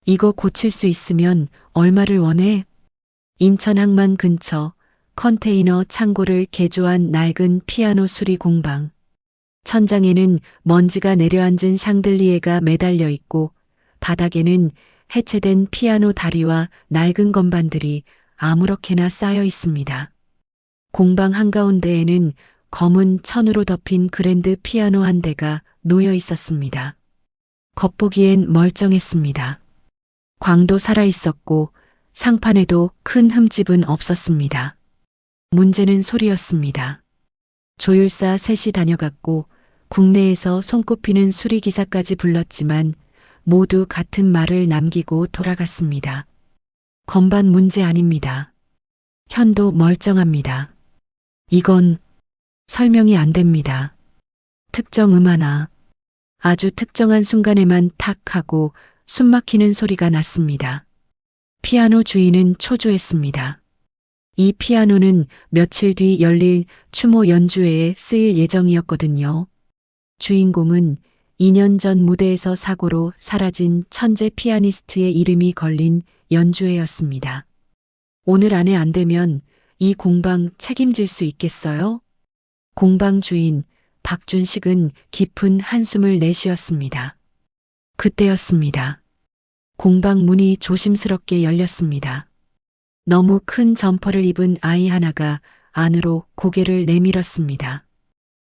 이거 고칠 수 있으면 얼마를 원해? 인천 항만 근처 컨테이너 창고를 개조한 낡은 피아노 수리 공방. 천장에는 먼지가 내려앉은 샹들리에가 매달려 있고 바닥에는 해체된 피아노 다리와 낡은 건반들이 아무렇게나 쌓여 있습니다. 공방 한가운데에는 검은 천으로 덮인 그랜드 피아노 한 대가 놓여 있었습니다. 겉보기엔 멀쩡했습니다. 광도 살아있었고 상판에도 큰 흠집은 없었습니다. 문제는 소리였습니다. 조율사 셋이 다녀갔고 국내에서 손꼽히는 수리기사까지 불렀지만 모두 같은 말을 남기고 돌아갔습니다. 건반 문제 아닙니다. 현도 멀쩡합니다. 이건 설명이 안 됩니다. 특정 하나, 아주 특정한 순간에만 탁 하고 숨막히는 소리가 났습니다. 피아노 주인은 초조했습니다. 이 피아노는 며칠 뒤 열릴 추모 연주회에 쓰일 예정이었거든요. 주인공은 2년 전 무대에서 사고로 사라진 천재 피아니스트의 이름이 걸린 연주회였습니다. 오늘 안에 안 되면 이 공방 책임질 수 있겠어요? 공방 주인 박준식은 깊은 한숨을 내쉬었습니다. 그때였습니다. 공방 문이 조심스럽게 열렸습니다. 너무 큰 점퍼를 입은 아이 하나가 안으로 고개를 내밀었습니다.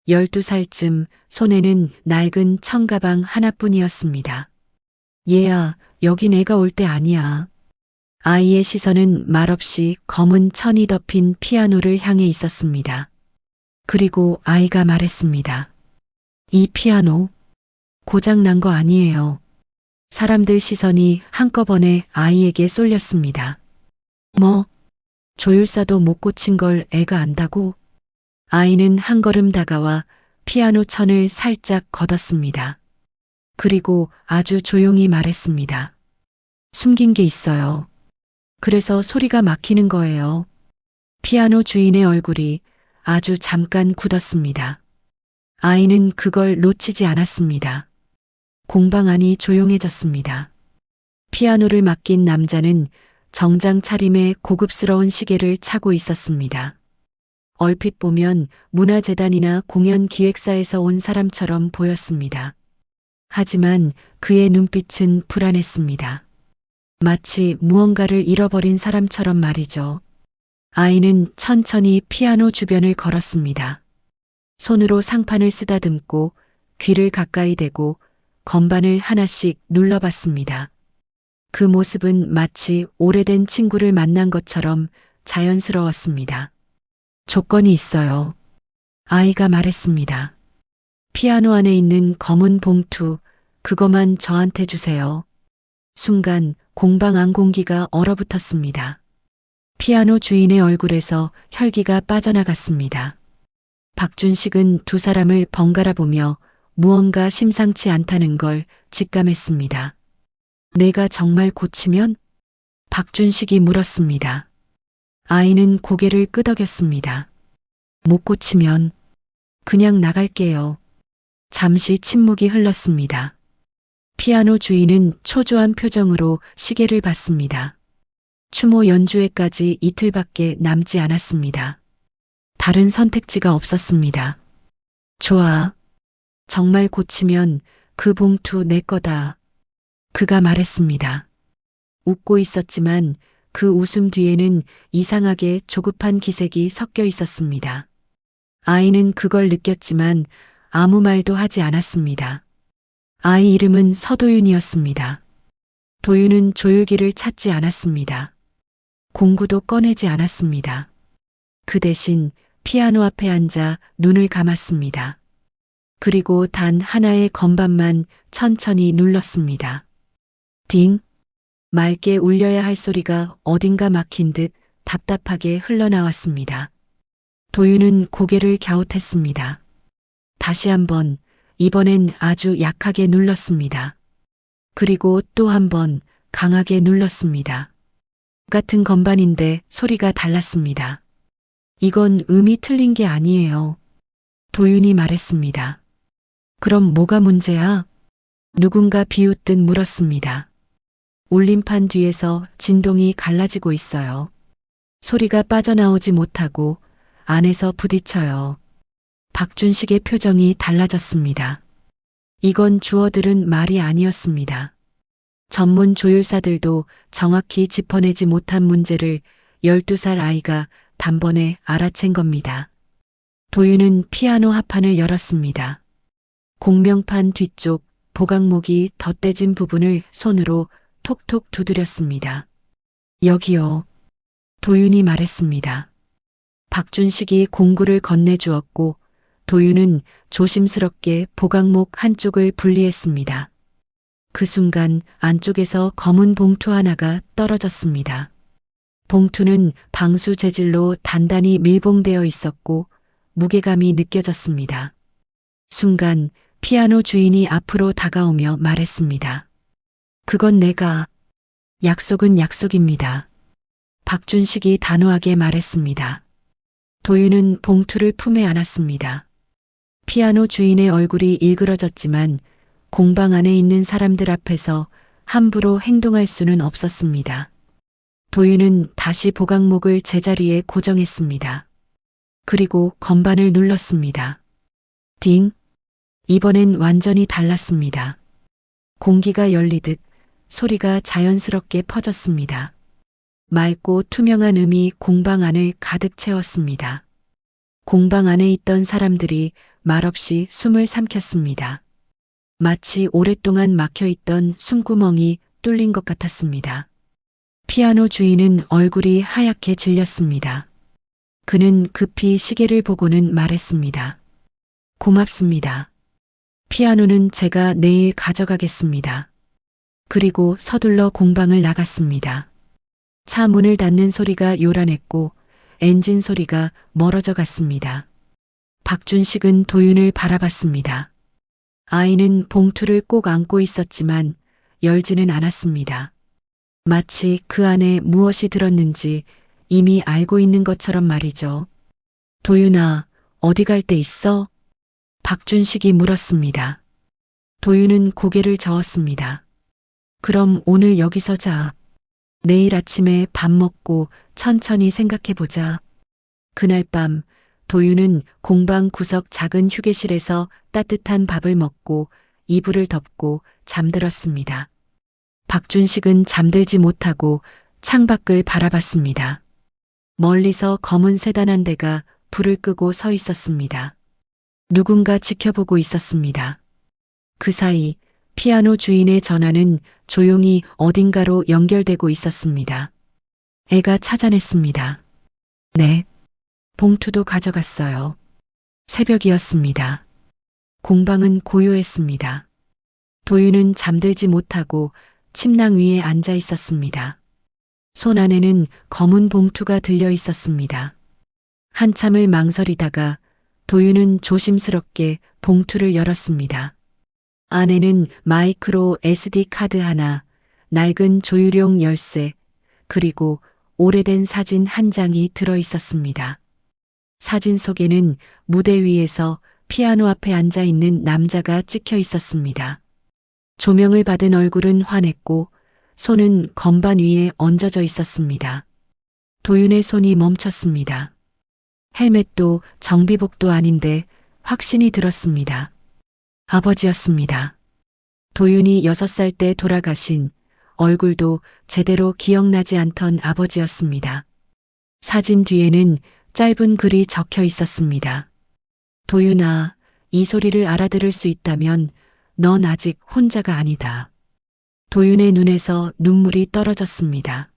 12살쯤 손에는 낡은 청가방 하나뿐이었습니다. 얘야, 여긴 애가 올 때 아니야. 아이의 시선은 말없이 검은 천이 덮인 피아노를 향해 있었습니다. 그리고 아이가 말했습니다. 이 피아노 고장 난 거 아니에요. 사람들 시선이 한꺼번에 아이에게 쏠렸습니다. 뭐? 조율사도 못 고친 걸 애가 안다고? 아이는 한 걸음 다가와 피아노 천을 살짝 걷었습니다. 그리고 아주 조용히 말했습니다. 숨긴 게 있어요. 그래서 소리가 막히는 거예요. 피아노 주인의 얼굴이 아주 잠깐 굳었습니다. 아이는 그걸 놓치지 않았습니다. 공방 안이 조용해졌습니다. 피아노를 맡긴 남자는 정장 차림의 고급스러운 시계를 차고 있었습니다. 얼핏 보면 문화재단이나 공연 기획사에서 온 사람처럼 보였습니다. 하지만 그의 눈빛은 불안했습니다. 마치 무언가를 잃어버린 사람처럼 말이죠. 아이는 천천히 피아노 주변을 걸었습니다. 손으로 상판을 쓰다듬고 귀를 가까이 대고 건반을 하나씩 눌러봤습니다. 그 모습은 마치 오래된 친구를 만난 것처럼 자연스러웠습니다. 조건이 있어요. 아이가 말했습니다. 피아노 안에 있는 검은 봉투, 그거만 저한테 주세요. 순간 공방 안 공기가 얼어붙었습니다. 피아노 주인의 얼굴에서 혈기가 빠져나갔습니다. 박준식은 두 사람을 번갈아 보며 무언가 심상치 않다는 걸 직감했습니다. 내가 정말 고치면? 박준식이 물었습니다. 아이는 고개를 끄덕였습니다. 못 고치면 그냥 나갈게요. 잠시 침묵이 흘렀습니다. 피아노 주인은 초조한 표정으로 시계를 봤습니다. 추모 연주회까지 이틀밖에 남지 않았습니다. 다른 선택지가 없었습니다. 좋아. 정말 고치면 그 봉투 내 거다. 그가 말했습니다. 웃고 있었지만 그 웃음 뒤에는 이상하게 조급한 기색이 섞여 있었습니다. 아이는 그걸 느꼈지만 아무 말도 하지 않았습니다. 아이 이름은 서도윤이었습니다. 도윤은 조율기를 찾지 않았습니다. 공구도 꺼내지 않았습니다. 그 대신 피아노 앞에 앉아 눈을 감았습니다. 그리고 단 하나의 건반만 천천히 눌렀습니다. 딩! 맑게 울려야 할 소리가 어딘가 막힌 듯 답답하게 흘러나왔습니다. 도윤은 고개를 갸웃했습니다. 다시 한번, 이번엔 아주 약하게 눌렀습니다. 그리고 또 한 번 강하게 눌렀습니다. 같은 건반인데 소리가 달랐습니다. 이건 음이 틀린 게 아니에요. 도윤이 말했습니다. 그럼 뭐가 문제야? 누군가 비웃듯 물었습니다. 울림판 뒤에서 진동이 갈라지고 있어요. 소리가 빠져나오지 못하고 안에서 부딪혀요. 박준식의 표정이 달라졌습니다. 이건 주워들은 말이 아니었습니다. 전문 조율사들도 정확히 짚어내지 못한 문제를 12살 아이가 단번에 알아챈 겁니다. 도윤은 피아노 합판을 열었습니다. 공명판 뒤쪽 보강목이 덧대진 부분을 손으로 톡톡 두드렸습니다. 여기요. 도윤이 말했습니다. 박준식이 공구를 건네주었고 도윤은 조심스럽게 보강목 한쪽을 분리했습니다. 그 순간 안쪽에서 검은 봉투 하나가 떨어졌습니다. 봉투는 방수 재질로 단단히 밀봉되어 있었고 무게감이 느껴졌습니다. 순간 피아노 주인이 앞으로 다가오며 말했습니다. 그건 내가. 약속은 약속입니다. 박준식이 단호하게 말했습니다. 도윤은 봉투를 품에 안았습니다. 피아노 주인의 얼굴이 일그러졌지만 공방 안에 있는 사람들 앞에서 함부로 행동할 수는 없었습니다. 도윤은 다시 보강목을 제자리에 고정했습니다. 그리고 건반을 눌렀습니다. 딩! 이번엔 완전히 달랐습니다. 공기가 열리듯 소리가 자연스럽게 퍼졌습니다. 맑고 투명한 음이 공방 안을 가득 채웠습니다. 공방 안에 있던 사람들이 말없이 숨을 삼켰습니다. 마치 오랫동안 막혀있던 숨구멍이 뚫린 것 같았습니다. 피아노 주인은 얼굴이 하얗게 질렸습니다. 그는 급히 시계를 보고는 말했습니다. 고맙습니다. 피아노는 제가 내일 가져가겠습니다. 그리고 서둘러 공방을 나갔습니다. 차 문을 닫는 소리가 요란했고 엔진 소리가 멀어져 갔습니다. 박준식은 도윤을 바라봤습니다. 아이는 봉투를 꼭 안고 있었지만 열지는 않았습니다. 마치 그 안에 무엇이 들었는지 이미 알고 있는 것처럼 말이죠. 도윤아, 어디 갈 데 있어? 박준식이 물었습니다. 도윤은 고개를 저었습니다. 그럼 오늘 여기서 자. 내일 아침에 밥 먹고 천천히 생각해보자. 그날 밤 도윤은 공방 구석 작은 휴게실에서 따뜻한 밥을 먹고 이불을 덮고 잠들었습니다. 박준식은 잠들지 못하고 창밖을 바라봤습니다. 멀리서 검은 세단 한 대가 불을 끄고 서 있었습니다. 누군가 지켜보고 있었습니다. 그 사이 피아노 주인의 전화는 조용히 어딘가로 연결되고 있었습니다. 애가 찾아냈습니다. 네. 봉투도 가져갔어요. 새벽이었습니다. 공방은 고요했습니다. 도윤은 잠들지 못하고 침낭 위에 앉아 있었습니다. 손 안에는 검은 봉투가 들려 있었습니다. 한참을 망설이다가 도윤은 조심스럽게 봉투를 열었습니다. 안에는 마이크로 SD 카드 하나, 낡은 조율용 열쇠, 그리고 오래된 사진 한 장이 들어 있었습니다. 사진 속에는 무대 위에서 피아노 앞에 앉아 있는 남자가 찍혀 있었습니다. 조명을 받은 얼굴은 환했고 손은 건반 위에 얹어져 있었습니다. 도윤의 손이 멈췄습니다. 헬멧도 정비복도 아닌데 확신이 들었습니다. 아버지였습니다. 도윤이 6살 때 돌아가신 얼굴도 제대로 기억나지 않던 아버지였습니다. 사진 뒤에는 짧은 글이 적혀 있었습니다. 도윤아, 이 소리를 알아들을 수 있다면 넌 아직 혼자가 아니다. 도윤의 눈에서 눈물이 떨어졌습니다.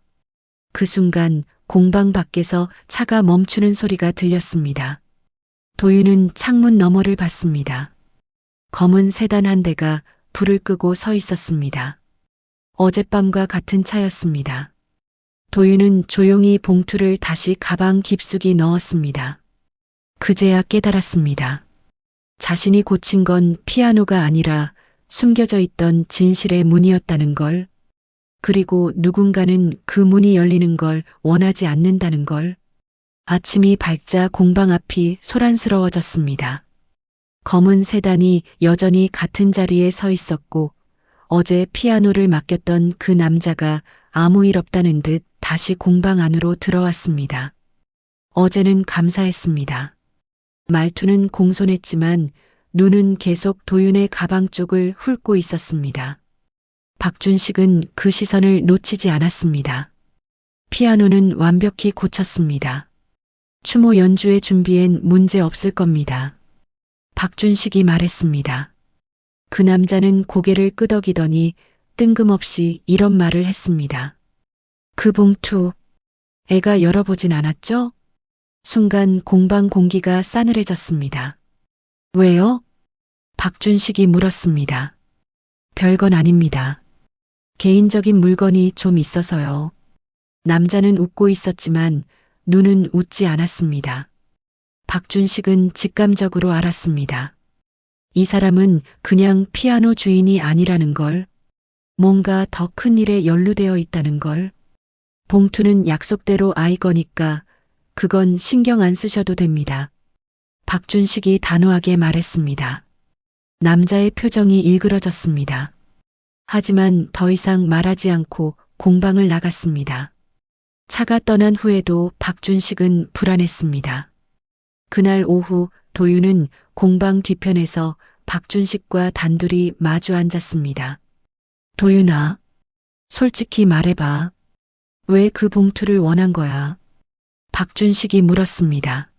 그 순간 공방 밖에서 차가 멈추는 소리가 들렸습니다. 도윤은 창문 너머를 봤습니다. 검은 세단 한 대가 불을 끄고 서 있었습니다. 어젯밤과 같은 차였습니다. 도윤은 조용히 봉투를 다시 가방 깊숙이 넣었습니다. 그제야 깨달았습니다. 자신이 고친 건 피아노가 아니라 숨겨져 있던 진실의 문이었다는 걸, 그리고 누군가는 그 문이 열리는 걸 원하지 않는다는 걸. 아침이 밝자 공방 앞이 소란스러워졌습니다. 검은 세단이 여전히 같은 자리에 서 있었고 어제 피아노를 맡겼던 그 남자가 아무 일 없다는 듯 다시 공방 안으로 들어왔습니다. 어제는 감사했습니다. 말투는 공손했지만 눈은 계속 도윤의 가방 쪽을 훑고 있었습니다. 박준식은 그 시선을 놓치지 않았습니다. 피아노는 완벽히 고쳤습니다. 추모 연주회 준비엔 문제 없을 겁니다. 박준식이 말했습니다. 그 남자는 고개를 끄덕이더니 뜬금없이 이런 말을 했습니다. 그 봉투, 애가 열어보진 않았죠? 순간 공방 공기가 싸늘해졌습니다. 왜요? 박준식이 물었습니다. 별건 아닙니다. 개인적인 물건이 좀 있어서요. 남자는 웃고 있었지만 눈은 웃지 않았습니다. 박준식은 직감적으로 알았습니다. 이 사람은 그냥 피아노 주인이 아니라는 걸, 뭔가 더 큰 일에 연루되어 있다는 걸. 봉투는 약속대로 아이 거니까 그건 신경 안 쓰셔도 됩니다. 박준식이 단호하게 말했습니다. 남자의 표정이 일그러졌습니다. 하지만 더 이상 말하지 않고 공방을 나갔습니다. 차가 떠난 후에도 박준식은 불안했습니다. 그날 오후 도윤은 공방 뒤편에서 박준식과 단둘이 마주 앉았습니다. 도윤아, 솔직히 말해봐. 왜 그 봉투를 원한 거야? 박준식이 물었습니다.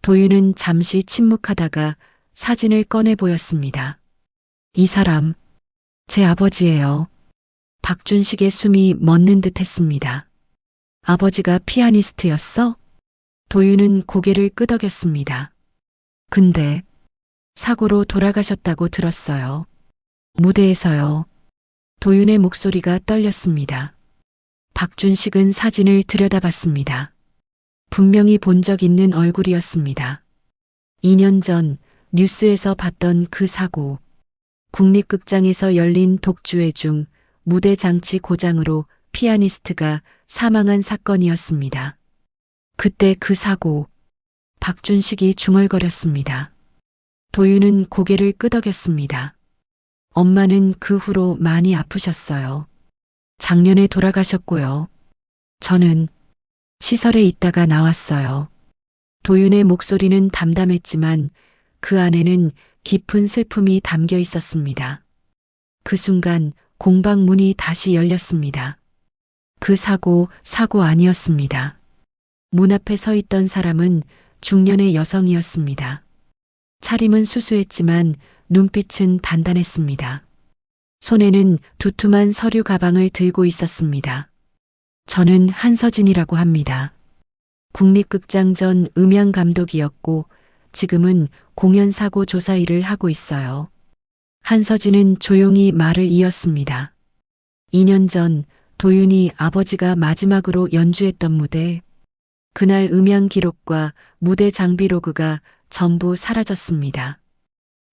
도윤은 잠시 침묵하다가 사진을 꺼내 보였습니다. 이 사람, 제 아버지예요. 박준식의 숨이 멎는 듯 했습니다. 아버지가 피아니스트였어? 도윤은 고개를 끄덕였습니다. 근데 사고로 돌아가셨다고 들었어요. 무대에서요. 도윤의 목소리가 떨렸습니다. 박준식은 사진을 들여다봤습니다. 분명히 본 적 있는 얼굴이었습니다. 2년 전 뉴스에서 봤던 그 사고. 국립극장에서 열린 독주회 중 무대 장치 고장으로 피아니스트가 사망한 사건이었습니다. 그때 그 사고, 박준식이 중얼거렸습니다. 도윤은 고개를 끄덕였습니다. 엄마는 그 후로 많이 아프셨어요. 작년에 돌아가셨고요. 저는 시설에 있다가 나왔어요. 도윤의 목소리는 담담했지만 그 안에는 깊은 슬픔이 담겨 있었습니다. 그 순간 공방 문이 다시 열렸습니다. 그 사고 아니었습니다. 문 앞에 서 있던 사람은 중년의 여성이었습니다. 차림은 수수했지만 눈빛은 단단했습니다. 손에는 두툼한 서류 가방을 들고 있었습니다. 저는 한서진이라고 합니다. 국립극장 전 음향 감독이었고 지금은 공연사고 조사 일을 하고 있어요. 한서진은 조용히 말을 이었습니다. 2년 전 도윤이 아버지가 마지막으로 연주했던 무대, 그날 음향 기록과 무대 장비 로그가 전부 사라졌습니다.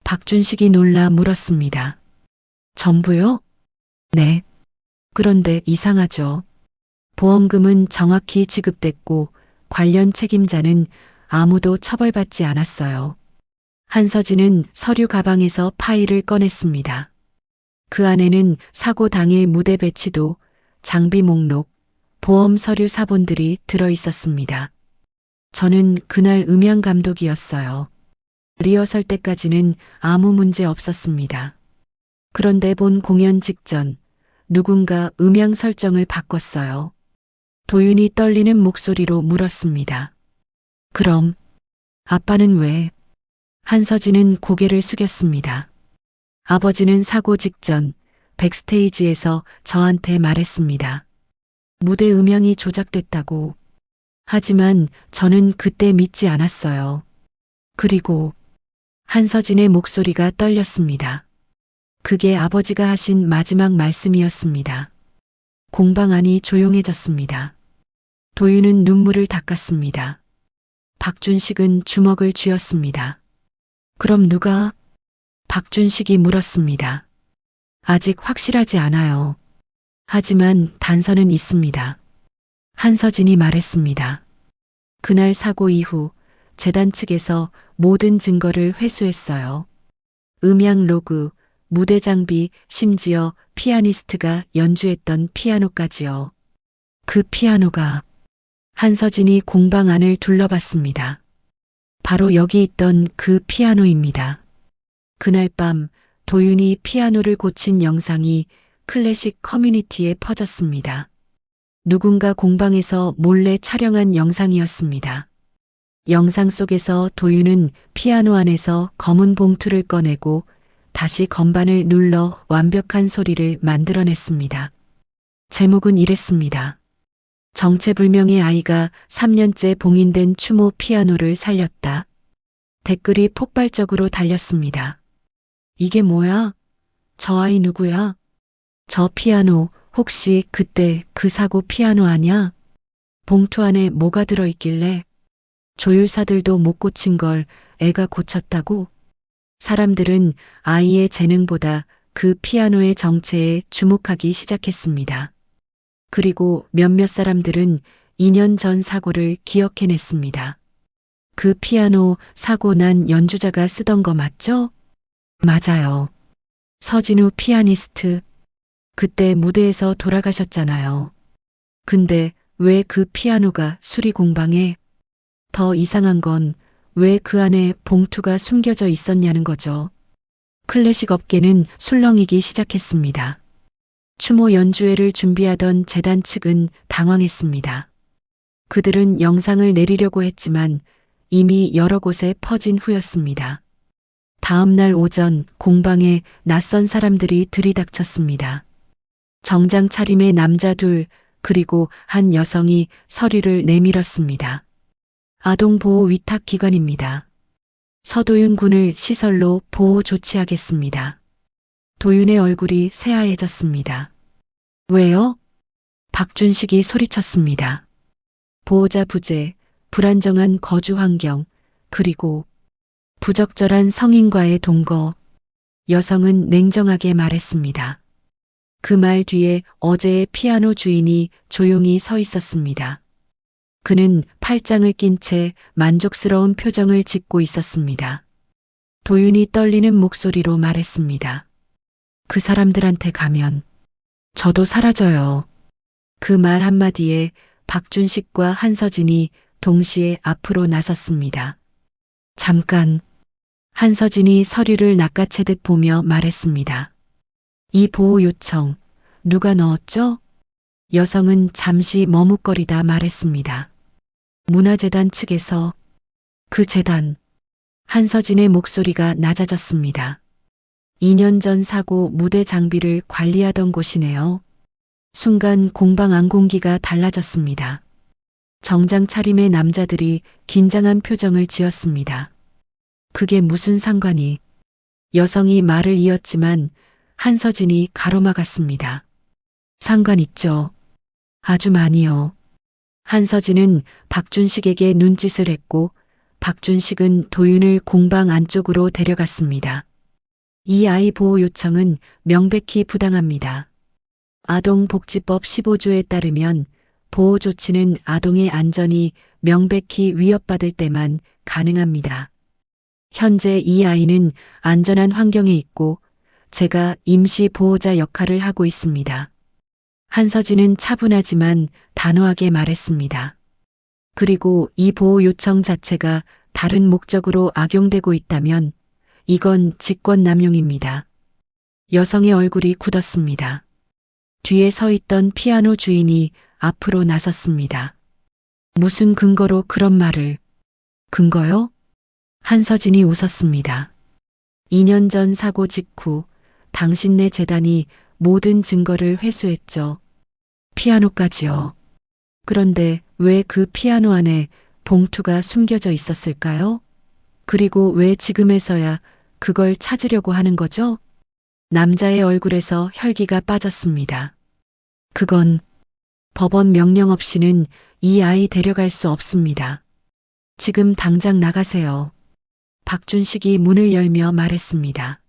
박준식이 놀라 물었습니다. 전부요? 네. 그런데 이상하죠. 보험금은 정확히 지급됐고 관련 책임자는 아무도 처벌받지 않았어요. 한서진은 서류 가방에서 파일을 꺼냈습니다. 그 안에는 사고 당일 무대 배치도, 장비 목록, 보험 서류 사본들이 들어 있었습니다. 저는 그날 음향 감독이었어요. 리허설 때까지는 아무 문제 없었습니다. 그런데 본 공연 직전 누군가 음향 설정을 바꿨어요. 도윤이 떨리는 목소리로 물었습니다. 그럼 아빠는 왜? 한서진은 고개를 숙였습니다. 아버지는 사고 직전 백스테이지에서 저한테 말했습니다. 무대 음향이 조작됐다고. 하지만 저는 그때 믿지 않았어요. 그리고 한서진의 목소리가 떨렸습니다. 그게 아버지가 하신 마지막 말씀이었습니다. 공방 안이 조용해졌습니다. 도윤은 눈물을 닦았습니다. 박준식은 주먹을 쥐었습니다. 그럼 누가? 박준식이 물었습니다. 아직 확실하지 않아요. 하지만 단서는 있습니다. 한서진이 말했습니다. 그날 사고 이후 재단 측에서 모든 증거를 회수했어요. 음향 로그, 무대 장비, 심지어 피아니스트가 연주했던 피아노까지요. 그 피아노가 한서진이 공방 안을 둘러봤습니다. 바로 여기 있던 그 피아노입니다. 그날 밤 도윤이 피아노를 고친 영상이 클래식 커뮤니티에 퍼졌습니다. 누군가 공방에서 몰래 촬영한 영상이었습니다. 영상 속에서 도윤은 피아노 안에서 검은 봉투를 꺼내고 다시 건반을 눌러 완벽한 소리를 만들어냈습니다. 제목은 이랬습니다. 정체불명의 아이가 3년째 봉인된 추모 피아노를 살렸다. 댓글이 폭발적으로 달렸습니다. 이게 뭐야? 저 아이 누구야? 저 피아노 혹시 그때 그 사고 피아노 아냐? 봉투 안에 뭐가 들어있길래? 조율사들도 못 고친 걸 애가 고쳤다고? 사람들은 아이의 재능보다 그 피아노의 정체에 주목하기 시작했습니다. 그리고 몇몇 사람들은 2년 전 사고를 기억해냈습니다. 그 피아노 사고 난 연주자가 쓰던 거 맞죠? 맞아요. 서진우 피아니스트. 그때 무대에서 돌아가셨잖아요. 근데 왜 그 피아노가 수리공방에? 더 이상한 건 왜 그 안에 봉투가 숨겨져 있었냐는 거죠. 클래식 업계는 술렁이기 시작했습니다. 추모 연주회를 준비하던 재단 측은 당황했습니다. 그들은 영상을 내리려고 했지만 이미 여러 곳에 퍼진 후였습니다. 다음 날 오전 공방에 낯선 사람들이 들이닥쳤습니다. 정장 차림의 남자 둘, 그리고 한 여성이 서류를 내밀었습니다. 아동보호 위탁기관입니다. 서도윤 군을 시설로 보호 조치하겠습니다. 도윤의 얼굴이 새하얘졌습니다. 왜요? 박준식이 소리쳤습니다. 보호자 부재, 불안정한 거주 환경, 그리고 부적절한 성인과의 동거. 여성은 냉정하게 말했습니다. 그 말 뒤에 어제의 피아노 주인이 조용히 서 있었습니다. 그는 팔짱을 낀 채 만족스러운 표정을 짓고 있었습니다. 도윤이 떨리는 목소리로 말했습니다. 그 사람들한테 가면 저도 사라져요. 그 말 한마디에 박준식과 한서진이 동시에 앞으로 나섰습니다. 잠깐. 한서진이 서류를 낚아채듯 보며 말했습니다. 이 보호 요청 누가 넣었죠? 여성은 잠시 머뭇거리다 말했습니다. 문화재단 측에서. 그 재단. 한서진의 목소리가 낮아졌습니다. 2년 전 사고 무대 장비를 관리하던 곳이네요. 순간 공방 안 공기가 달라졌습니다. 정장 차림의 남자들이 긴장한 표정을 지었습니다. 그게 무슨 상관이? 여성이 말을 이었지만 한서진이 가로막았습니다. 상관 있죠. 아주 많이요. 한서진은 박준식에게 눈짓을 했고 박준식은 도윤을 공방 안쪽으로 데려갔습니다. 이 아이 보호 요청은 명백히 부당합니다. 아동복지법 15조에 따르면 보호 조치는 아동의 안전이 명백히 위협받을 때만 가능합니다. 현재 이 아이는 안전한 환경에 있고 제가 임시 보호자 역할을 하고 있습니다. 한서진은 차분하지만 단호하게 말했습니다. 그리고 이 보호 요청 자체가 다른 목적으로 악용되고 있다면 이건 직권남용입니다. 여성의 얼굴이 굳었습니다. 뒤에 서 있던 피아노 주인이 앞으로 나섰습니다. 무슨 근거로 그런 말을? 근거요? 한서진이 웃었습니다. 2년 전 사고 직후 당신네 재단이 모든 증거를 회수했죠. 피아노까지요. 그런데 왜 그 피아노 안에 봉투가 숨겨져 있었을까요? 그리고 왜 지금에서야 그걸 찾으려고 하는 거죠? 남자의 얼굴에서 혈기가 빠졌습니다. 그건 법원 명령 없이는 이 아이 데려갈 수 없습니다. 지금 당장 나가세요. 박준식이 문을 열며 말했습니다.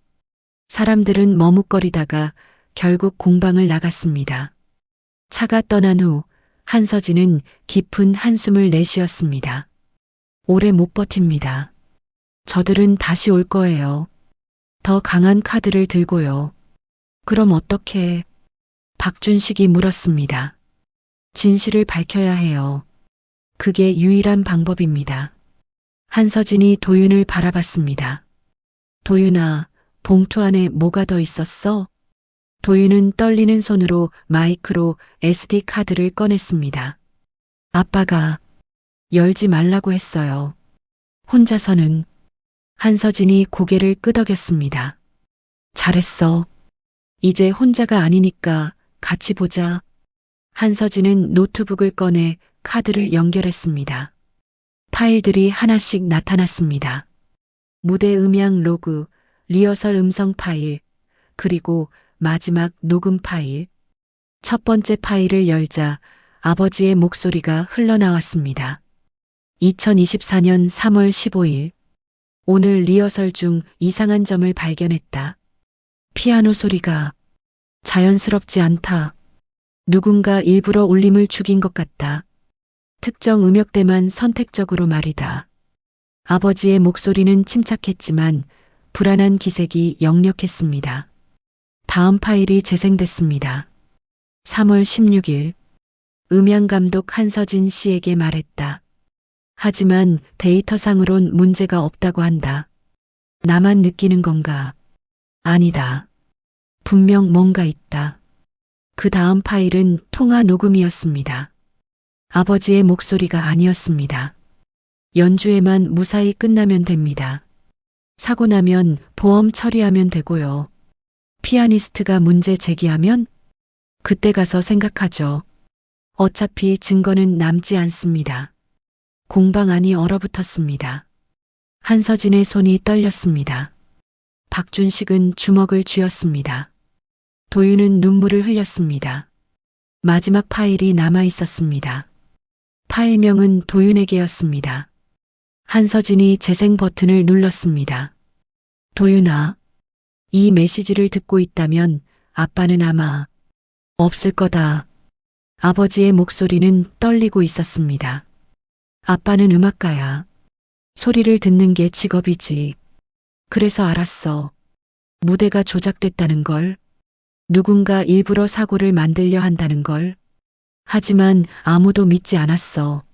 사람들은 머뭇거리다가 결국 공방을 나갔습니다. 차가 떠난 후 한서진은 깊은 한숨을 내쉬었습니다. 오래 못 버팁니다. 저들은 다시 올 거예요. 더 강한 카드를 들고요. 그럼 어떻게? 박준식이 물었습니다. 진실을 밝혀야 해요. 그게 유일한 방법입니다. 한서진이 도윤을 바라봤습니다. 도윤아, 봉투 안에 뭐가 더 있었어? 도윤은 떨리는 손으로 마이크로 SD 카드를 꺼냈습니다. 아빠가 열지 말라고 했어요. 혼자서는. 한서진이 고개를 끄덕였습니다. 잘했어. 이제 혼자가 아니니까 같이 보자. 한서진은 노트북을 꺼내 카드를 연결했습니다. 파일들이 하나씩 나타났습니다. 무대 음향 로그, 리허설 음성 파일, 그리고 마지막 녹음 파일. 첫 번째 파일을 열자 아버지의 목소리가 흘러나왔습니다. 2024년 3월 15일. 오늘 리허설 중 이상한 점을 발견했다. 피아노 소리가 자연스럽지 않다. 누군가 일부러 울림을 죽인 것 같다. 특정 음역대만 선택적으로 말이다. 아버지의 목소리는 침착했지만 불안한 기색이 역력했습니다. 다음 파일이 재생됐습니다. 3월 16일. 음향감독 한서진 씨에게 말했다. 하지만 데이터상으론 문제가 없다고 한다. 나만 느끼는 건가? 아니다. 분명 뭔가 있다. 그 다음 파일은 통화 녹음이었습니다. 아버지의 목소리가 아니었습니다. 연주회만 무사히 끝나면 됩니다. 사고 나면 보험 처리하면 되고요. 피아니스트가 문제 제기하면 그때 가서 생각하죠. 어차피 증거는 남지 않습니다. 공방 안이 얼어붙었습니다. 한서진의 손이 떨렸습니다. 박준식은 주먹을 쥐었습니다. 도윤은 눈물을 흘렸습니다. 마지막 파일이 남아 있었습니다. 파일명은 도윤에게였습니다. 한서진이 재생 버튼을 눌렀습니다. 도윤아, 이 메시지를 듣고 있다면 아빠는 아마 없을 거다. 아버지의 목소리는 떨리고 있었습니다. 아빠는 음악가야. 소리를 듣는 게 직업이지. 그래서 알았어. 무대가 조작됐다는 걸. 누군가 일부러 사고를 만들려 한다는 걸. 하지만 아무도 믿지 않았어.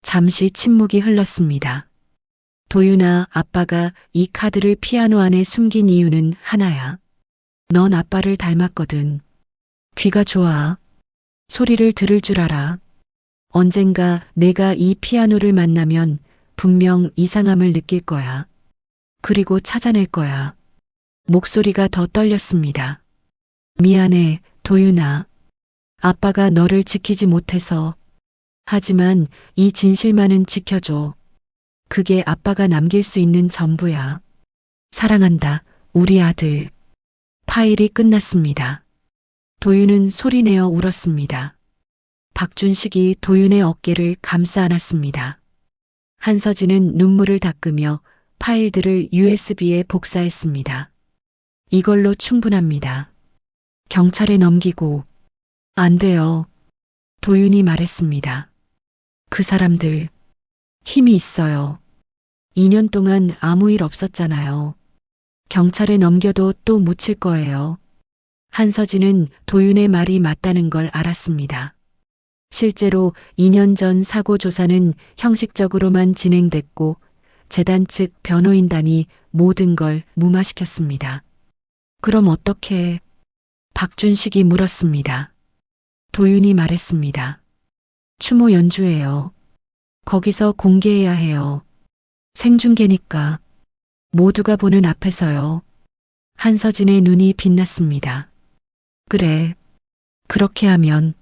잠시 침묵이 흘렀습니다. 도윤아, 아빠가 이 카드를 피아노 안에 숨긴 이유는 하나야. 넌 아빠를 닮았거든. 귀가 좋아. 소리를 들을 줄 알아. 언젠가 내가 이 피아노를 만나면 분명 이상함을 느낄 거야. 그리고 찾아낼 거야. 목소리가 더 떨렸습니다. 미안해, 도윤아. 아빠가 너를 지키지 못해서. 하지만 이 진실만은 지켜줘. 그게 아빠가 남길 수 있는 전부야. 사랑한다, 우리 아들. 파일이 끝났습니다. 도윤은 소리내어 울었습니다. 박준식이 도윤의 어깨를 감싸 안았습니다. 한서진은 눈물을 닦으며 파일들을 USB에 복사했습니다. 이걸로 충분합니다. 경찰에 넘기고. 안 돼요. 도윤이 말했습니다. 그 사람들 힘이 있어요. 2년 동안 아무 일 없었잖아요. 경찰에 넘겨도 또 묻힐 거예요. 한서진은 도윤의 말이 맞다는 걸 알았습니다. 실제로 2년 전 사고 조사는 형식적으로만 진행됐고 재단 측 변호인단이 모든 걸 무마시켰습니다. 그럼 어떻게? 박준식이 물었습니다. 도윤이 말했습니다. 추모 연주회요. 거기서 공개해야 해요. 생중계니까. 모두가 보는 앞에서요. 한서진의 눈이 빛났습니다. 그래. 그렇게 하면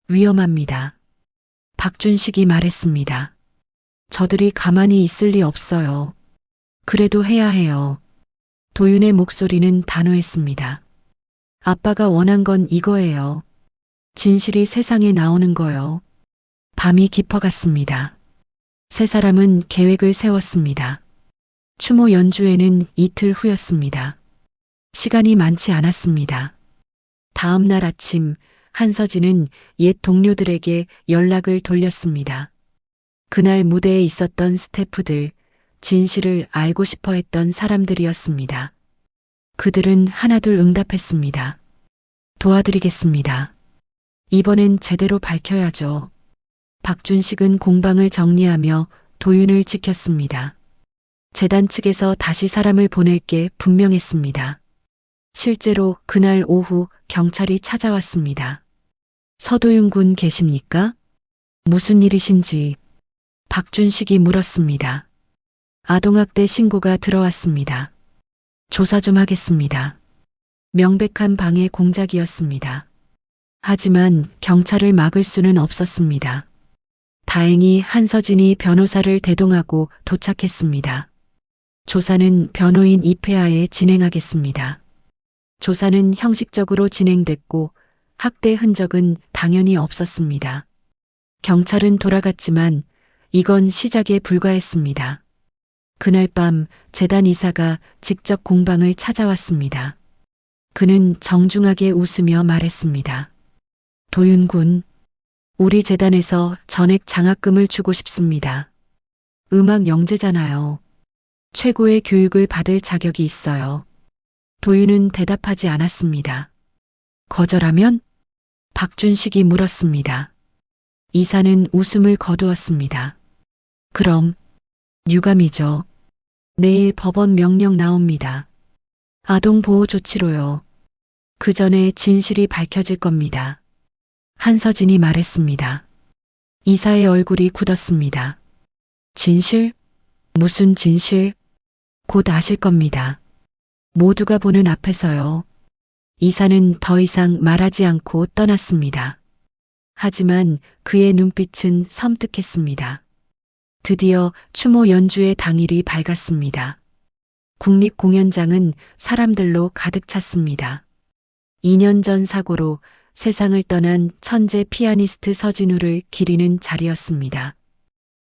위험합니다. 박준식이 말했습니다. 저들이 가만히 있을 리 없어요. 그래도 해야 해요. 도윤의 목소리는 단호했습니다. 아빠가 원한 건 이거예요. 진실이 세상에 나오는 거요. 밤이 깊어갔습니다. 세 사람은 계획을 세웠습니다. 추모 연주회는 이틀 후였습니다. 시간이 많지 않았습니다. 다음 날 아침 한서진은 옛 동료들에게 연락을 돌렸습니다. 그날 무대에 있었던 스태프들, 진실을 알고 싶어 했던 사람들이었습니다. 그들은 하나둘 응답했습니다. 도와드리겠습니다. 이번엔 제대로 밝혀야죠. 박준식은 공방을 정리하며 도윤을 지켰습니다. 재단 측에서 다시 사람을 보낼 게 분명했습니다. 실제로 그날 오후 경찰이 찾아왔습니다. 서도윤 군 계십니까? 무슨 일이신지 박준식이 물었습니다. 아동학대 신고가 들어왔습니다. 조사 좀 하겠습니다. 명백한 방해 공작이었습니다. 하지만 경찰을 막을 수는 없었습니다. 다행히 한서진이 변호사를 대동하고 도착했습니다. 조사는 변호인 이폐하에 진행하겠습니다. 조사는 형식적으로 진행됐고 학대 흔적은 당연히 없었습니다. 경찰은 돌아갔지만 이건 시작에 불과했습니다. 그날 밤 재단 이사가 직접 공방을 찾아왔습니다. 그는 정중하게 웃으며 말했습니다. 도윤 군, 우리 재단에서 전액 장학금을 주고 싶습니다. 음악 영재잖아요. 최고의 교육을 받을 자격이 있어요. 도윤은 대답하지 않았습니다. 거절하면? 박준식이 물었습니다. 이사는 웃음을 거두었습니다. 그럼 유감이죠. 내일 법원 명령 나옵니다. 아동보호 조치로요. 그 전에 진실이 밝혀질 겁니다. 한서진이 말했습니다. 이사의 얼굴이 굳었습니다. 진실? 무슨 진실? 곧 아실 겁니다. 모두가 보는 앞에서요. 이사는 더 이상 말하지 않고 떠났습니다. 하지만 그의 눈빛은 섬뜩했습니다. 드디어 추모 연주의 당일이 밝았습니다. 국립공연장은 사람들로 가득 찼습니다. 2년 전 사고로 세상을 떠난 천재 피아니스트 서진우를 기리는 자리였습니다.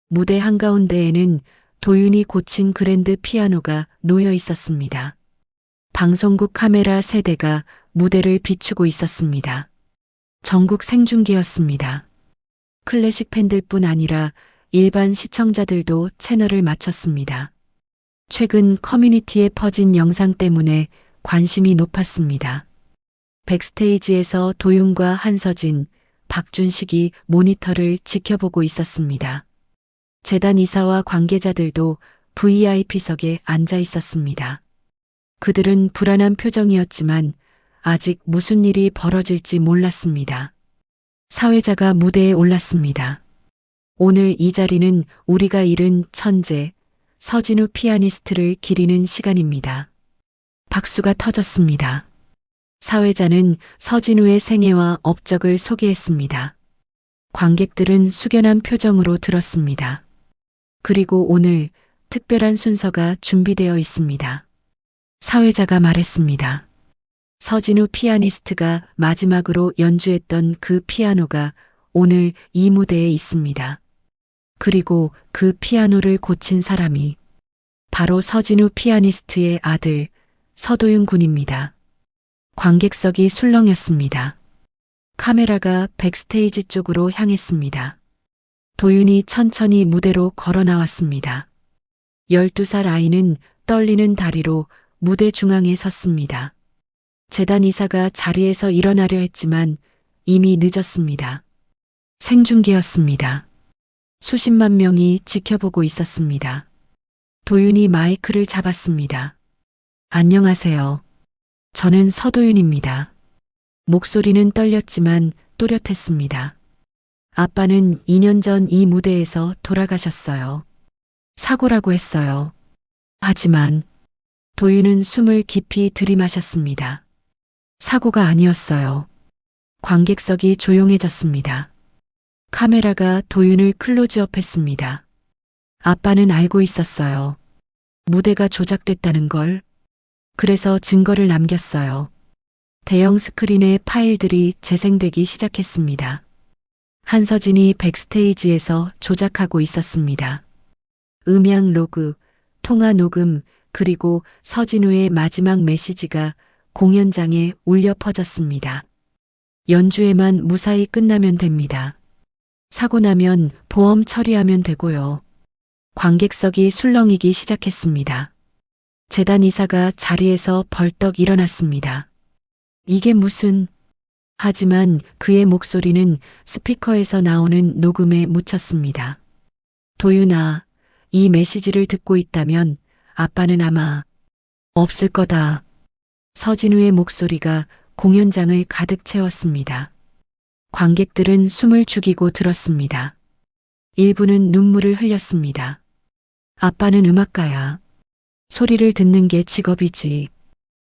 무대 한가운데에는 도윤이 고친 그랜드 피아노가 놓여 있었습니다. 방송국 카메라 세대가 무대를 비추고 있었습니다. 전국 생중계였습니다. 클래식 팬들뿐 아니라 일반 시청자들도 채널을 맞췄습니다. 최근 커뮤니티에 퍼진 영상 때문에 관심이 높았습니다. 백스테이지에서 도윤과 한서진, 박준식이 모니터를 지켜보고 있었습니다. 재단 이사와 관계자들도 VIP석에 앉아 있었습니다. 그들은 불안한 표정이었지만 아직 무슨 일이 벌어질지 몰랐습니다. 사회자가 무대에 올랐습니다. 오늘 이 자리는 우리가 잃은 천재, 서진우 피아니스트를 기리는 시간입니다. 박수가 터졌습니다. 사회자는 서진우의 생애와 업적을 소개했습니다. 관객들은 숙연한 표정으로 들었습니다. 그리고 오늘 특별한 순서가 준비되어 있습니다. 사회자가 말했습니다. 서진우 피아니스트가 마지막으로 연주했던 그 피아노가 오늘 이 무대에 있습니다. 그리고 그 피아노를 고친 사람이 바로 서진우 피아니스트의 아들 서도윤 군입니다. 관객석이 술렁였습니다. 카메라가 백스테이지 쪽으로 향했습니다. 도윤이 천천히 무대로 걸어 나왔습니다. 12살 아이는 떨리는 다리로 무대 중앙에 섰습니다. 재단 이사가 자리에서 일어나려 했지만 이미 늦었습니다. 생중계였습니다. 수십만 명이 지켜보고 있었습니다. 도윤이 마이크를 잡았습니다. 안녕하세요. 저는 서도윤입니다. 목소리는 떨렸지만 또렷했습니다. 아빠는 2년 전 이 무대에서 돌아가셨어요. 사고라고 했어요. 하지만 도윤은 숨을 깊이 들이마셨습니다. 사고가 아니었어요. 관객석이 조용해졌습니다. 카메라가 도윤을 클로즈업했습니다. 아빠는 알고 있었어요. 무대가 조작됐다는 걸. 그래서 증거를 남겼어요. 대형 스크린의 파일들이 재생되기 시작했습니다. 한서진이 백스테이지에서 조작하고 있었습니다. 음향 로그, 통화 녹음, 그리고 서진우의 마지막 메시지가 공연장에 울려 퍼졌습니다. 연주회만 무사히 끝나면 됩니다. 사고 나면 보험 처리하면 되고요. 관객석이 술렁이기 시작했습니다. 재단 이사가 자리에서 벌떡 일어났습니다. 이게 무슨... 하지만 그의 목소리는 스피커에서 나오는 녹음에 묻혔습니다. 도윤아, 이 메시지를 듣고 있다면 아빠는 아마 없을 거다. 서진우의 목소리가 공연장을 가득 채웠습니다. 관객들은 숨을 죽이고 들었습니다. 일부는 눈물을 흘렸습니다. 아빠는 음악가야. 소리를 듣는 게 직업이지.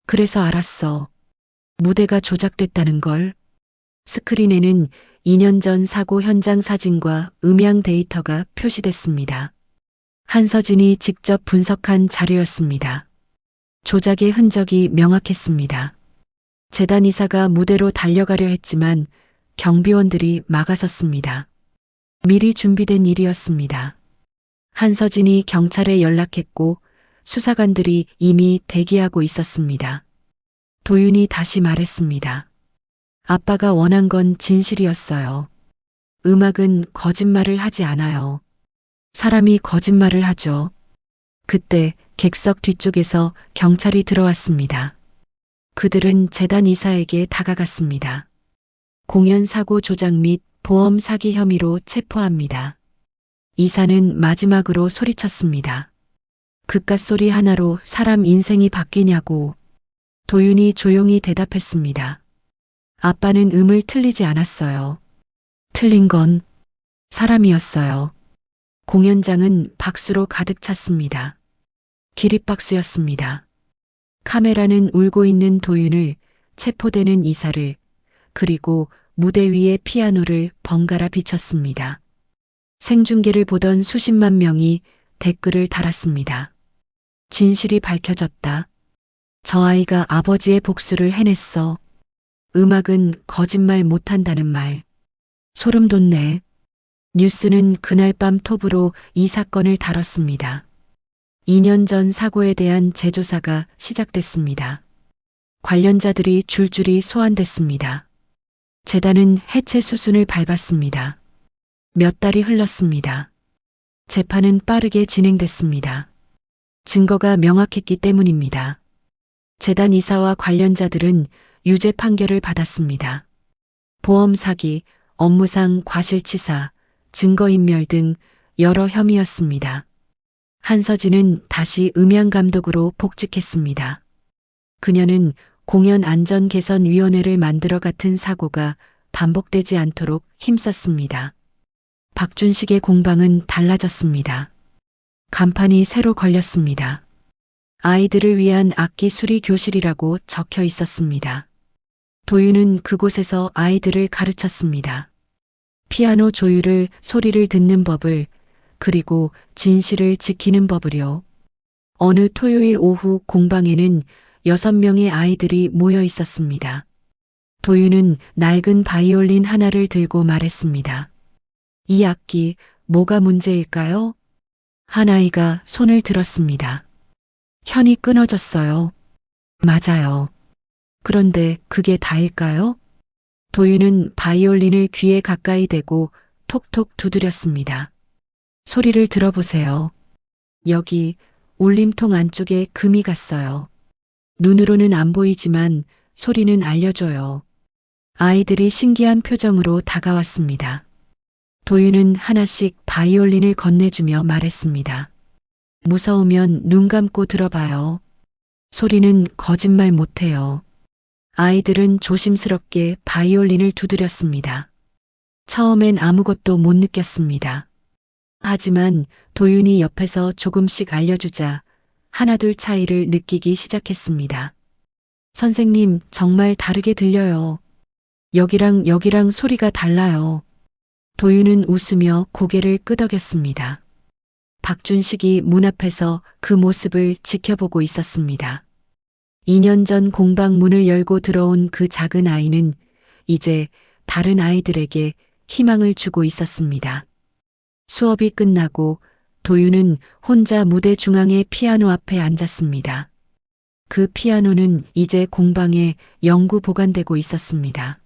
그래서 알았어. 무대가 조작됐다는 걸. 스크린에는 2년 전 사고 현장 사진과 음향 데이터가 표시됐습니다. 한서진이 직접 분석한 자료였습니다. 조작의 흔적이 명확했습니다. 재단 이사가 무대로 달려가려 했지만 경비원들이 막아섰습니다. 미리 준비된 일이었습니다. 한서진이 경찰에 연락했고 수사관들이 이미 대기하고 있었습니다. 도윤이 다시 말했습니다. 아빠가 원한 건 진실이었어요. 음악은 거짓말을 하지 않아요. 사람이 거짓말을 하죠. 그때 객석 뒤쪽에서 경찰이 들어왔습니다. 그들은 재단 이사에게 다가갔습니다. 공연 사고 조작 및 보험 사기 혐의로 체포합니다. 이사는 마지막으로 소리쳤습니다. 그깟 소리 하나로 사람 인생이 바뀌냐고. 도윤이 조용히 대답했습니다. 아빠는 음을 틀리지 않았어요. 틀린 건 사람이었어요. 공연장은 박수로 가득 찼습니다. 기립박수였습니다. 카메라는 울고 있는 도윤을, 체포되는 이사를, 그리고 무대 위의 피아노를 번갈아 비췄습니다. 생중계를 보던 수십만 명이 댓글을 달았습니다. 진실이 밝혀졌다. 저 아이가 아버지의 복수를 해냈어. 음악은 거짓말 못한다는 말. 소름 돋네. 뉴스는 그날 밤 톱으로 이 사건을 다뤘습니다. 2년 전 사고에 대한 재조사가 시작됐습니다. 관련자들이 줄줄이 소환됐습니다. 재단은 해체 수순을 밟았습니다. 몇 달이 흘렀습니다. 재판은 빠르게 진행됐습니다. 증거가 명확했기 때문입니다. 재단 이사와 관련자들은 유죄 판결을 받았습니다. 보험 사기, 업무상 과실치사, 증거인멸 등 여러 혐의였습니다. 한서진은 다시 음향감독으로 복직했습니다. 그녀는 공연안전개선위원회를 만들어 같은 사고가 반복되지 않도록 힘썼습니다. 박준식의 공방은 달라졌습니다. 간판이 새로 걸렸습니다. 아이들을 위한 악기 수리 교실이라고 적혀 있었습니다. 도윤은 그곳에서 아이들을 가르쳤습니다. 피아노 조율을, 소리를 듣는 법을, 그리고 진실을 지키는 법을요. 어느 토요일 오후 공방에는 6명의 아이들이 모여 있었습니다. 도윤은 낡은 바이올린 하나를 들고 말했습니다. 이 악기 뭐가 문제일까요? 한 아이가 손을 들었습니다. 현이 끊어졌어요. 맞아요. 그런데 그게 다일까요? 도윤은 바이올린을 귀에 가까이 대고 톡톡 두드렸습니다. 소리를 들어보세요. 여기 울림통 안쪽에 금이 갔어요. 눈으로는 안 보이지만 소리는 알려줘요. 아이들이 신기한 표정으로 다가왔습니다. 도윤은 하나씩 바이올린을 건네주며 말했습니다. 무서우면 눈 감고 들어봐요. 소리는 거짓말 못해요. 아이들은 조심스럽게 바이올린을 두드렸습니다. 처음엔 아무것도 못 느꼈습니다. 하지만 도윤이 옆에서 조금씩 알려주자 하나둘 차이를 느끼기 시작했습니다. 선생님, 정말 다르게 들려요. 여기랑 소리가 달라요. 도윤은 웃으며 고개를 끄덕였습니다. 박준식이 문 앞에서 그 모습을 지켜보고 있었습니다. 2년 전 공방 문을 열고 들어온 그 작은 아이는 이제 다른 아이들에게 희망을 주고 있었습니다. 수업이 끝나고 도윤은 혼자 무대 중앙의 피아노 앞에 앉았습니다. 그 피아노는 이제 공방에 영구 보관되고 있었습니다.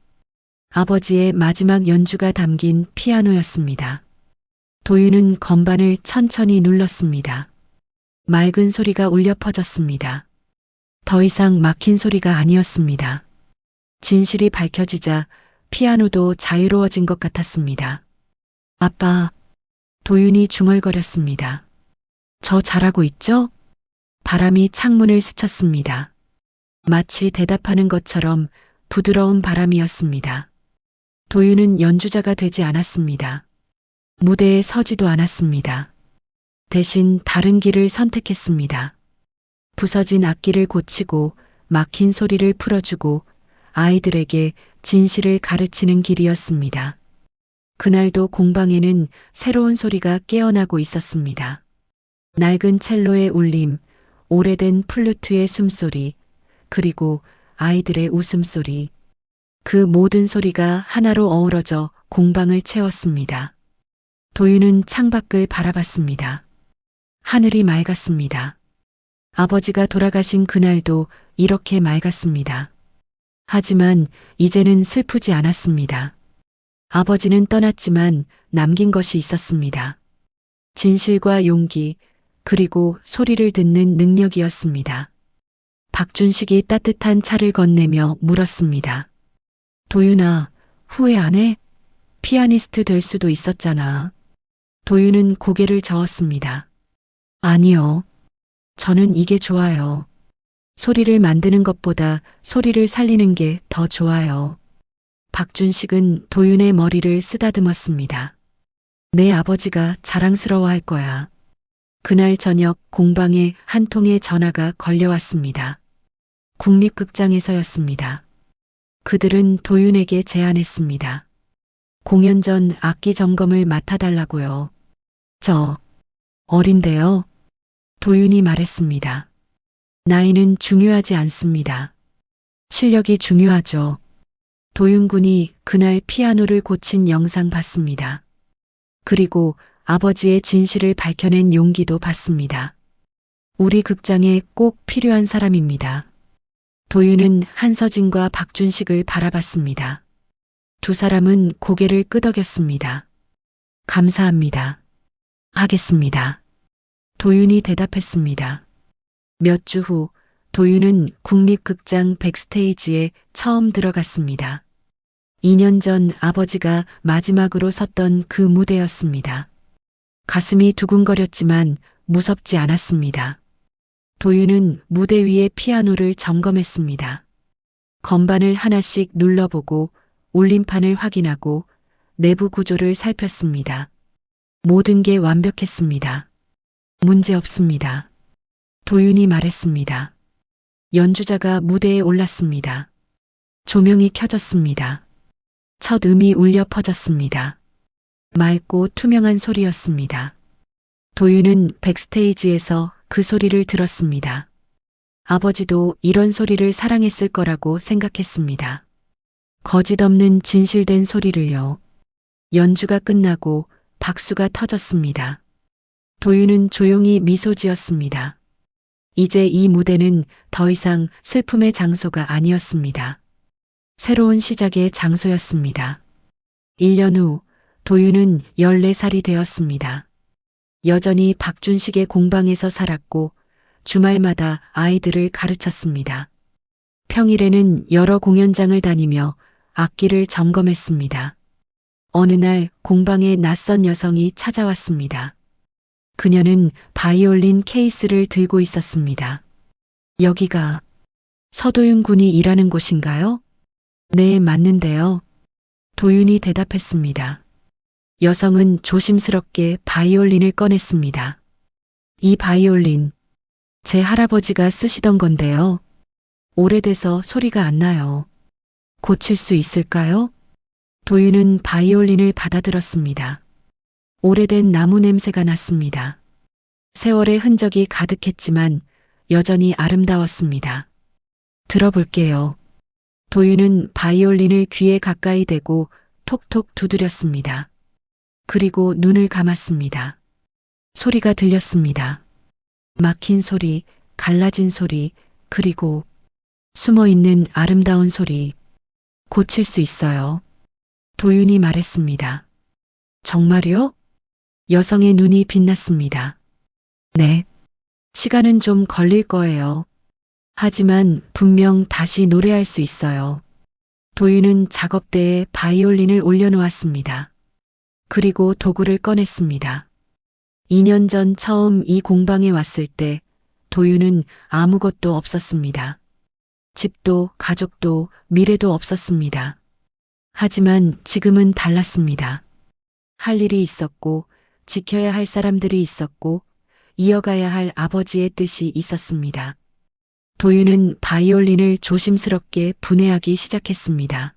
아버지의 마지막 연주가 담긴 피아노였습니다. 도윤은 건반을 천천히 눌렀습니다. 맑은 소리가 울려 퍼졌습니다. 더 이상 막힌 소리가 아니었습니다. 진실이 밝혀지자 피아노도 자유로워진 것 같았습니다. 아빠, 도윤이 중얼거렸습니다. 저 잘하고 있죠? 바람이 창문을 스쳤습니다. 마치 대답하는 것처럼 부드러운 바람이었습니다. 도윤은 연주자가 되지 않았습니다. 무대에 서지도 않았습니다. 대신 다른 길을 선택했습니다. 부서진 악기를 고치고 막힌 소리를 풀어주고 아이들에게 진실을 가르치는 길이었습니다. 그날도 공방에는 새로운 소리가 깨어나고 있었습니다. 낡은 첼로의 울림, 오래된 플루트의 숨소리, 그리고 아이들의 웃음소리. 그 모든 소리가 하나로 어우러져 공방을 채웠습니다. 도윤은 창밖을 바라봤습니다. 하늘이 맑았습니다. 아버지가 돌아가신 그날도 이렇게 맑았습니다. 하지만 이제는 슬프지 않았습니다. 아버지는 떠났지만 남긴 것이 있었습니다. 진실과 용기, 그리고 소리를 듣는 능력이었습니다. 박준식이 따뜻한 차를 건네며 물었습니다. 도윤아, 후회 안 해? 피아니스트 될 수도 있었잖아. 도윤은 고개를 저었습니다. 아니요. 저는 이게 좋아요. 소리를 만드는 것보다 소리를 살리는 게 더 좋아요. 박준식은 도윤의 머리를 쓰다듬었습니다. 내 아버지가 자랑스러워할 거야. 그날 저녁 공방에 한 통의 전화가 걸려왔습니다. 국립극장에서였습니다. 그들은 도윤에게 제안했습니다. 공연 전 악기 점검을 맡아달라고요. 저 어린데요. 도윤이 말했습니다. 나이는 중요하지 않습니다. 실력이 중요하죠. 도윤 군이 그날 피아노를 고친 영상 봤습니다. 그리고 아버지의 진실을 밝혀낸 용기도 봤습니다. 우리 극장에 꼭 필요한 사람입니다. 도윤은 한서진과 박준식을 바라봤습니다. 두 사람은 고개를 끄덕였습니다. 감사합니다. 하겠습니다. 도윤이 대답했습니다. 몇 주 후 도윤은 국립극장 백스테이지에 처음 들어갔습니다. 2년 전 아버지가 마지막으로 섰던 그 무대였습니다. 가슴이 두근거렸지만 무섭지 않았습니다. 도윤은 무대 위의 피아노를 점검했습니다. 건반을 하나씩 눌러보고 울림판을 확인하고 내부 구조를 살폈습니다. 모든 게 완벽했습니다. 문제 없습니다. 도윤이 말했습니다. 연주자가 무대에 올랐습니다. 조명이 켜졌습니다. 첫 음이 울려 퍼졌습니다. 맑고 투명한 소리였습니다. 도윤은 백스테이지에서 그 소리를 들었습니다. 아버지도 이런 소리를 사랑했을 거라고 생각했습니다. 거짓 없는 진실된 소리를요. 연주가 끝나고 박수가 터졌습니다. 도윤은 조용히 미소 지었습니다. 이제 이 무대는 더 이상 슬픔의 장소가 아니었습니다. 새로운 시작의 장소였습니다. 1년 후 도윤은 14살이 되었습니다. 여전히 박준식의 공방에서 살았고 주말마다 아이들을 가르쳤습니다. 평일에는 여러 공연장을 다니며 악기를 점검했습니다. 어느 날 공방에 낯선 여성이 찾아왔습니다. 그녀는 바이올린 케이스를 들고 있었습니다. 여기가 서도윤 군이 일하는 곳인가요? 네, 맞는데요. 도윤이 대답했습니다. 여성은 조심스럽게 바이올린을 꺼냈습니다. 이 바이올린, 제 할아버지가 쓰시던 건데요. 오래돼서 소리가 안 나요. 고칠 수 있을까요? 도윤은 바이올린을 받아들었습니다. 오래된 나무 냄새가 났습니다. 세월의 흔적이 가득했지만 여전히 아름다웠습니다. 들어볼게요. 도윤은 바이올린을 귀에 가까이 대고 톡톡 두드렸습니다. 그리고 눈을 감았습니다. 소리가 들렸습니다. 막힌 소리, 갈라진 소리, 그리고 숨어있는 아름다운 소리. 고칠 수 있어요. 도윤이 말했습니다. 정말요? 여성의 눈이 빛났습니다. 네. 시간은 좀 걸릴 거예요. 하지만 분명 다시 노래할 수 있어요. 도윤은 작업대에 바이올린을 올려놓았습니다. 그리고 도구를 꺼냈습니다. 2년 전 처음 이 공방에 왔을 때 도윤은 아무것도 없었습니다. 집도 가족도 미래도 없었습니다. 하지만 지금은 달랐습니다. 할 일이 있었고 지켜야 할 사람들이 있었고 이어가야 할 아버지의 뜻이 있었습니다. 도윤은 바이올린을 조심스럽게 분해하기 시작했습니다.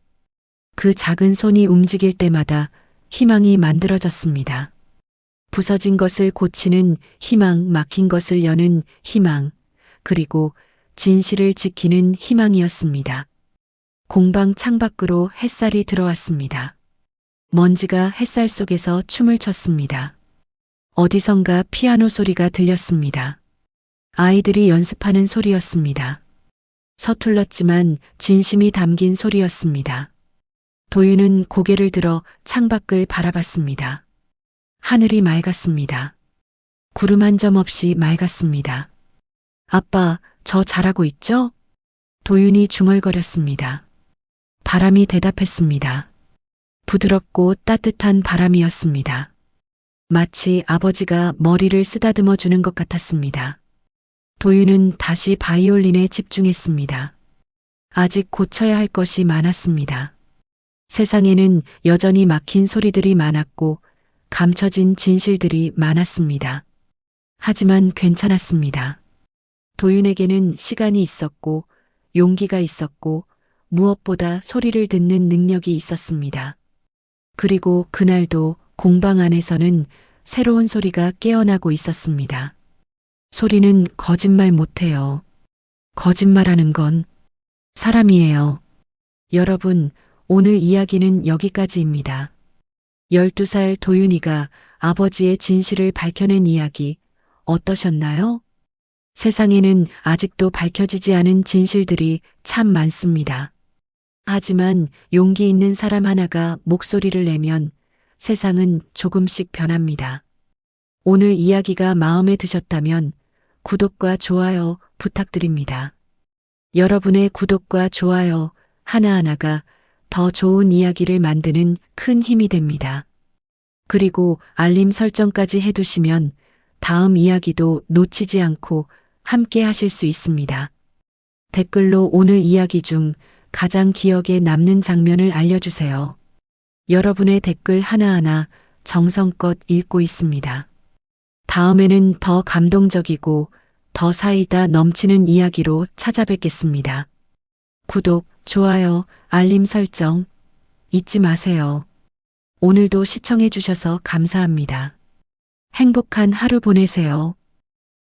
그 작은 손이 움직일 때마다 희망이 만들어졌습니다. 부서진 것을 고치는 희망, 막힌 것을 여는 희망, 그리고 진실을 지키는 희망이었습니다. 공방 창밖으로 햇살이 들어왔습니다. 먼지가 햇살 속에서 춤을 췄습니다. 어디선가 피아노 소리가 들렸습니다. 아이들이 연습하는 소리였습니다. 서툴렀지만 진심이 담긴 소리였습니다. 도윤은 고개를 들어 창밖을 바라봤습니다. 하늘이 맑았습니다. 구름 한 점 없이 맑았습니다. 아빠, 저 잘하고 있죠? 도윤이 중얼거렸습니다. 바람이 대답했습니다. 부드럽고 따뜻한 바람이었습니다. 마치 아버지가 머리를 쓰다듬어 주는 것 같았습니다. 도윤은 다시 바이올린에 집중했습니다. 아직 고쳐야 할 것이 많았습니다. 세상에는 여전히 막힌 소리들이 많았고 감춰진 진실들이 많았습니다. 하지만 괜찮았습니다. 도윤에게는 시간이 있었고 용기가 있었고 무엇보다 소리를 듣는 능력이 있었습니다. 그리고 그날도 공방 안에서는 새로운 소리가 깨어나고 있었습니다. 소리는 거짓말 못해요. 거짓말하는 건 사람이에요. 여러분, 오늘 이야기는 여기까지입니다. 12살 도윤이가 아버지의 진실을 밝혀낸 이야기 어떠셨나요? 세상에는 아직도 밝혀지지 않은 진실들이 참 많습니다. 하지만 용기 있는 사람 하나가 목소리를 내면 세상은 조금씩 변합니다. 오늘 이야기가 마음에 드셨다면 구독과 좋아요 부탁드립니다. 여러분의 구독과 좋아요 하나하나가 더 좋은 이야기를 만드는 큰 힘이 됩니다. 그리고 알림 설정까지 해두시면 다음 이야기도 놓치지 않고 함께 하실 수 있습니다. 댓글로 오늘 이야기 중 가장 기억에 남는 장면을 알려주세요. 여러분의 댓글 하나하나 정성껏 읽고 있습니다. 다음에는 더 감동적이고 더 사이다 넘치는 이야기로 찾아뵙겠습니다. 구독, 좋아요, 알림 설정 잊지 마세요. 오늘도 시청해 주셔서 감사합니다. 행복한 하루 보내세요.